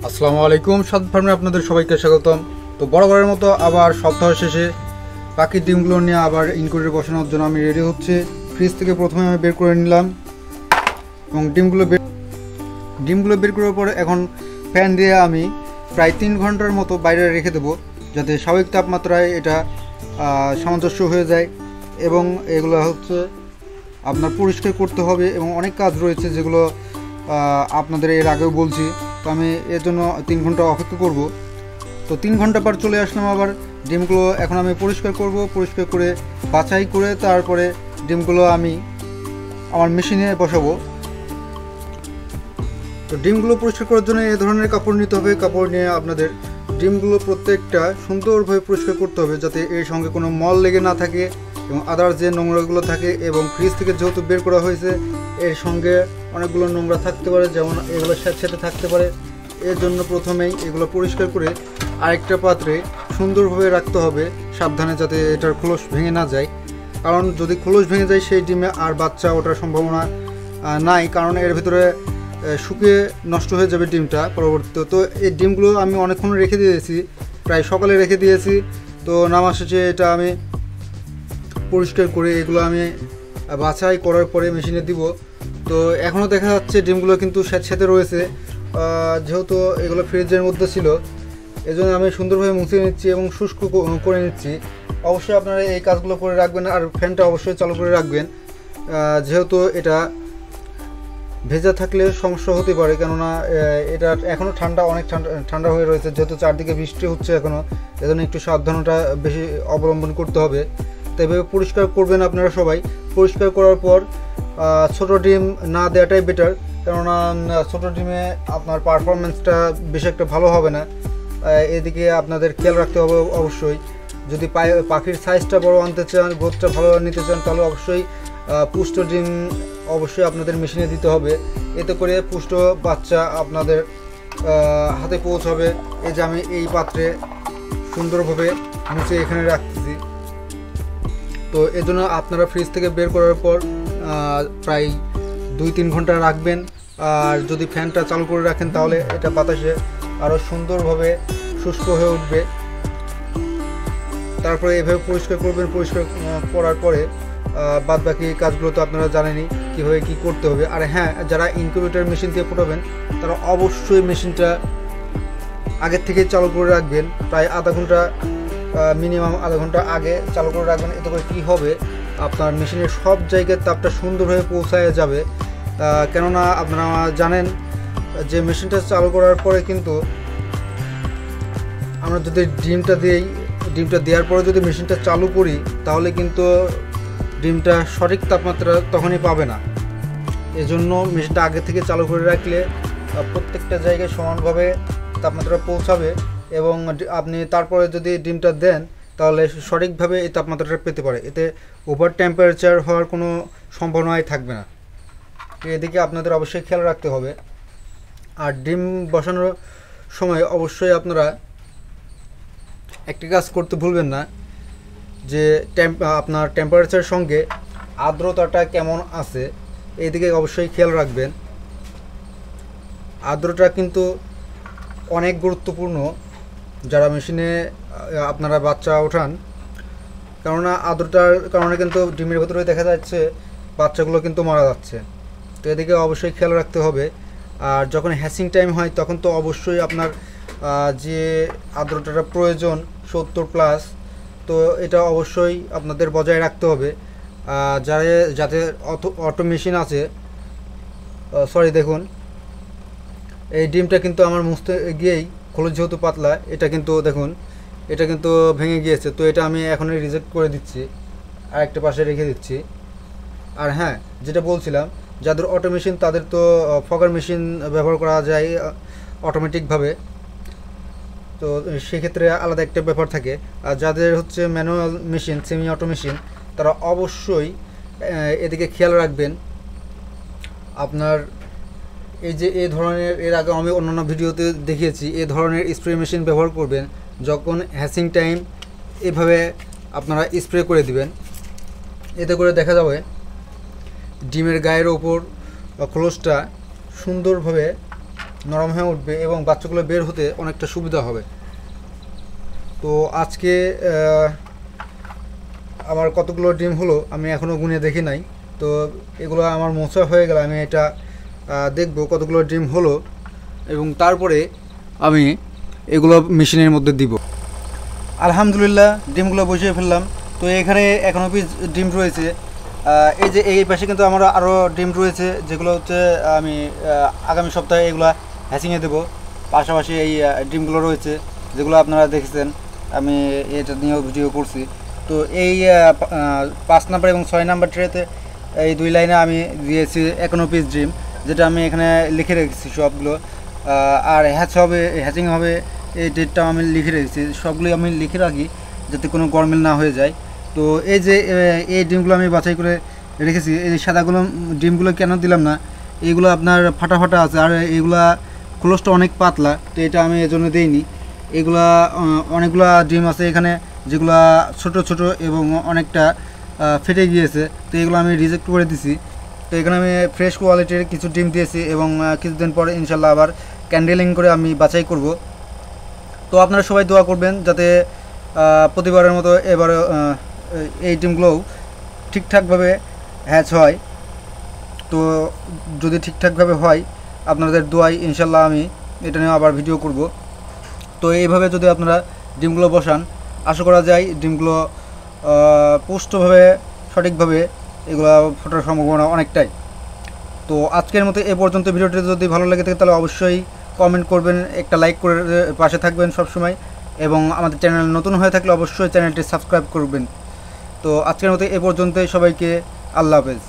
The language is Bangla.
আসসালামু আলাইকুম, সাদ ফার্মে আপনাদের সবাইকে স্বাগতম। তো বরাবরের মতো আবার সপ্তাহ শেষে পাখির ডিমগুলো নিয়ে আবার ইনকিউবেটরে বসানোর জন্য আমি রেডি হচ্ছে। ফ্রিজ থেকে প্রথমে আমি বের করে নিলাম এবং ডিমগুলো বের করার পরে এখন ফ্যান দিয়ে আমি প্রায় 3 ঘন্টার মতো বাইরে রেখে দেবো, যাতে স্বাভাবিক তাপমাত্রায় এটা সামঞ্জস্য হয়ে যায়। এবং এগুলো হচ্ছে আপনার পরিষ্কার করতে হবে এবং অনেক কাজ রয়েছে যেগুলো আপনাদের এর আগেও বলছি। তো আমি এর জন্য 3 ঘন্টা অপেক্ষা করব। তো 3 ঘন্টা পর চলে আসলাম আবার। ডিমগুলো এখন আমি পরিষ্কার করব, পরিষ্কার করে বাছাই করে তারপরে ডিমগুলো আমি আমার মেশিনে বসাবো। তো ডিমগুলো পরিষ্কার করার জন্য এই ধরনের কাপড় নিতে হবে। কাপড় নিয়ে আপনাদের ডিমগুলো প্রত্যেকটা সুন্দরভাবে পরিষ্কার করতে হবে, যাতে এর সঙ্গে কোনো মল লেগে না থাকে এবং আদার যে নোংরাগুলো থাকে। এবং ফ্রিজ থেকে যেহেতু বের করা হয়েছে, এর সঙ্গে অনেকগুলো নোংরা থাকতে পারে, যেমন এগুলো স্যাঁতস্যাঁতে থাকতে পারে। এর জন্য প্রথমেই এগুলো পরিষ্কার করে আরেকটা পাত্রে সুন্দরভাবে রাখতে হবে, সাবধানে, যাতে এটার খোলস ভেঙে না যায়। কারণ যদি খোলস ভেঙে যায় সেই ডিমে আর বাচ্চা ওঠার সম্ভাবনা নাই, কারণ এর ভিতরে শুকিয়ে নষ্ট হয়ে যাবে ডিমটা পরবর্তীতে। তো এই ডিমগুলো আমি অনেকক্ষণ রেখে দিয়েছি, প্রায় সকালে রেখে দিয়েছি। তো নামাজ শেষে এটা আমি পরিষ্কার করে এগুলো আমি বাছাই করার পরে মেশিনে দিব। তো এখনও দেখা যাচ্ছে ডিমগুলো কিন্তু স্যাঁতস্যাঁতে রয়েছে, যেহেতু এগুলো ফ্রিজের মধ্যে ছিল। এজন্য আমি সুন্দরভাবে মুছে নিচ্ছি এবং শুষ্ক করে নিচ্ছি। অবশ্যই আপনারা এই কাজগুলো করে রাখবেন, আর ফ্যানটা অবশ্যই চালু করে রাখবেন, যেহেতু এটা ভেজা থাকলে সমস্যা হতে পারে। কেননা এটা এখনও অনেক ঠান্ডা হয়ে রয়েছে, যেহেতু চারদিকে বৃষ্টি হচ্ছে এখনও। এজন্য একটু সাবধানতা বেশি অবলম্বন করতে হবে। তো এভাবে পরিষ্কার করবেন আপনারা সবাই। পরিষ্কার করার পর ছোটো ডিম না দেওয়াটাই বেটার, কেননা ছোটো ডিমে আপনার পারফরমেন্সটা বেশি একটা ভালো হবে না। এদিকে আপনাদের খেয়াল রাখতে হবে অবশ্যই। যদি পাখির সাইজটা বড় আনতে চান, গ্রোথটা ভালো নিতে চান, তাহলে অবশ্যই পুষ্ট ডিম অবশ্যই আপনাদের মেশিনে দিতে হবে। এতে করে পুষ্ট বাচ্চা আপনাদের হাতে পৌঁছাবে। এই যে আমি এই পাত্রে সুন্দরভাবে মুছে এখানে রাখতেছি। তো এজন্য আপনারা ফ্রিজ থেকে বের করার পর প্রায় 2-3 ঘন্টা রাখবেন। আর যদি ফ্যানটা চালু করে রাখেন, তাহলে এটা বাতাসে আরও সুন্দরভাবে শুষ্ক হয়ে উঠবে। তারপরে এভাবে পরিষ্কার করবেন। পরিষ্কার করার পরে বাদ বাকি কাজগুলো তো আপনারা জানেনই কীভাবে কী করতে হবে। আর হ্যাঁ, যারা ইনকিউবেটর মেশিন দিয়ে ফোটাবেন, তারা অবশ্যই মেশিনটা আগের থেকে চালু করে রাখবেন, প্রায় মিনিমাম আধা ঘন্টা আগে চালু করে রাখবেন। এতে করে কী হবে, আপনার মেশিনের সব জায়গায় তাপটা সুন্দরভাবে পৌঁছায় যাবে। কেননা আপনারা জানেন যে মেশিনটা চালু করার পরে কিন্তু আমরা যদি ডিমটা দেওয়ার পরে যদি মেশিনটা চালু করি, তাহলে কিন্তু ডিমটা সঠিক তাপমাত্রা তখনই পাবে না। এজন্য মেশিনটা আগে থেকে চালু করে রাখলে প্রত্যেকটা জায়গায় সমানভাবে তাপমাত্রা পৌঁছাবে। এবং আপনি তারপরে যদি ডিমটা দেন, তাহলে সঠিকভাবে এই তাপমাত্রাটা পেতে পারে। এতে ওভার টেম্পারেচার হওয়ার কোনো সম্ভাবনাই থাকবে না। এদিকে আপনাদের অবশ্যই খেয়াল রাখতে হবে। আর ডিম বসানোর সময় অবশ্যই আপনারা একটি কাজ করতে ভুলবেন না, যে আপনার টেম্পারেচারের সঙ্গে আর্দ্রতাটা কেমন আছে, এইদিকে অবশ্যই খেয়াল রাখবেন। আর্দ্রতা কিন্তু অনেক গুরুত্বপূর্ণ যারা মেশিনে আপনারা বাচ্চা ওঠান, কেননা আর্দ্রতার কারণে কিন্তু ডিমের ভেতরে দেখা যাচ্ছে বাচ্চাগুলো কিন্তু মারা যাচ্ছে। তো এদিকে অবশ্যই খেয়াল রাখতে হবে। আর যখন হ্যাচিং টাইম হয়, তখন তো অবশ্যই আপনার যে আর্দ্রতাটা প্রয়োজন 70+, তো এটা অবশ্যই আপনাদের বজায় রাখতে হবে। যাতে অটো মেশিন আছে, দেখুন এই ডিমটা কিন্তু আমার মুছতে গিয়েই খোলস যেহেতু পাতলা, এটা কিন্তু দেখুন এটা কিন্তু ভেঙে গিয়েছে। তো এটা আমি এখনই রিজেক্ট করে দিচ্ছি, আর একটা পাশে রেখে দিচ্ছি। আর হ্যাঁ, যেটা বলছিলাম, যাদের অটো মেশিন তাদের তো ফগার মেশিন ব্যবহার করা যায় অটোমেটিকভাবে। তো সেক্ষেত্রে আলাদা একটা ব্যাপার থাকে। আর যাদের হচ্ছে manual machine, semi auto machine, তারা অবশ্যই এদিকে খেয়াল রাখবেন। আপনার এই ধরনের, এর আগে আমি অন্যান্য ভিডিওতে দেখিয়েছি, এই ধরনের স্প্রে মেশিন ব্যবহার করবেন যখন হ্যাচিং টাইম। এভাবে আপনারা স্প্রে করে দিবেন। এতে করে দেখা যাবে ডিমের গায়ের ওপর খোলসটা সুন্দরভাবে নরম হয়ে উঠবে এবং বাচ্চাগুলো বের হতে অনেকটা সুবিধা হবে। তো আজকে আমার কতগুলো ডিম হলো আমি এখনও গুনে দেখি নাই। তো এগুলো আমার মোছা হয়ে গেলে আমি এটা দেখব কতগুলো ডিম হলো এবং তারপরে আমি এগুলো মেশিনের মধ্যে দিব। আলহামদুলিল্লাহ ডিমগুলো বসিয়ে ফেললাম। তো এখানে এখনও পিস ডিম রয়েছে। এই যে এই পাশে কিন্তু আমার আরও ডিম রয়েছে, যেগুলো হচ্ছে আমি আগামী সপ্তাহে এগুলো হ্যাচিংয়ে দেবো। পাশাপাশি এই ডিমগুলো রয়েছে যেগুলো আপনারা দেখেছেন, আমি এটা নিয়েও ভিডিও করছি। তো এই 5 নাম্বার এবং 6 নাম্বার ট্রেতে এই 2 লাইনে আমি দিয়েছি 51 পিস ডিম, যেটা আমি এখানে লিখে রেখেছি সবগুলো। আর হ্যাচিং হবে এই ডেটটাও আমি লিখে রেখেছি। সবগুলোই আমি লিখে রাখি যাতে কোনো গরমিল না হয়ে যায়। তো এই যে এই ডিমগুলো আমি বাছাই করে রেখেছি। এই সাদাগুলো ডিমগুলো কেন দিলাম না, এইগুলো আপনার ফাটা ফাটা আছে, আর এইগুলা ক্লোজটা অনেক পাতলা, তো এটা আমি এজন্য দিইনি। এগুলা অনেকগুলা ডিম আছে এখানে যেগুলা ছোট ছোট এবং অনেকটা ফেটে গিয়েছে, তো এগুলো আমি রিজেক্ট করে দিছি। তো এখানে আমি ফ্রেশ কোয়ালিটির কিছু ডিম দিয়েছি এবং কিছুদিন পরে ইনশাল্লাহ আবার ক্যান্ডেলিং করে আমি বাছাই করব। তো আপনারা সবাই দোয়া করবেন যাতে প্রতিবারের মতো এবারে এই ডিমগুলোও ঠিকঠাকভাবে হ্যাচ হয়। তো যদি ঠিকঠাকভাবে হয় আপনাদের দোয়াই ইনশাল্লাহ আমি এটা নিয়ে আবার ভিডিও করব। তো এইভাবে যদি আপনারা ডিমগুলো বসান, আশা করা যায় ডিমগুলো পুষ্টভাবে সঠিকভাবে এগুলো ফোটার সম্ভাবনা অনেকটাই। তো আজকের মতো এ পর্যন্ত। ভিডিওটি যদি ভালো লাগে থাকে তাহলে অবশ্যই কমেন্ট করবেন, একটা লাইক করে পাশে থাকবেন সবসময়, এবং আমাদের চ্যানেল নতুন হয়ে থাকলে অবশ্যই চ্যানেলটি সাবস্ক্রাইব করবেন। তো আজকের মতো এ পর্যন্তই। সবাইকে আল্লাহ হাফেজ।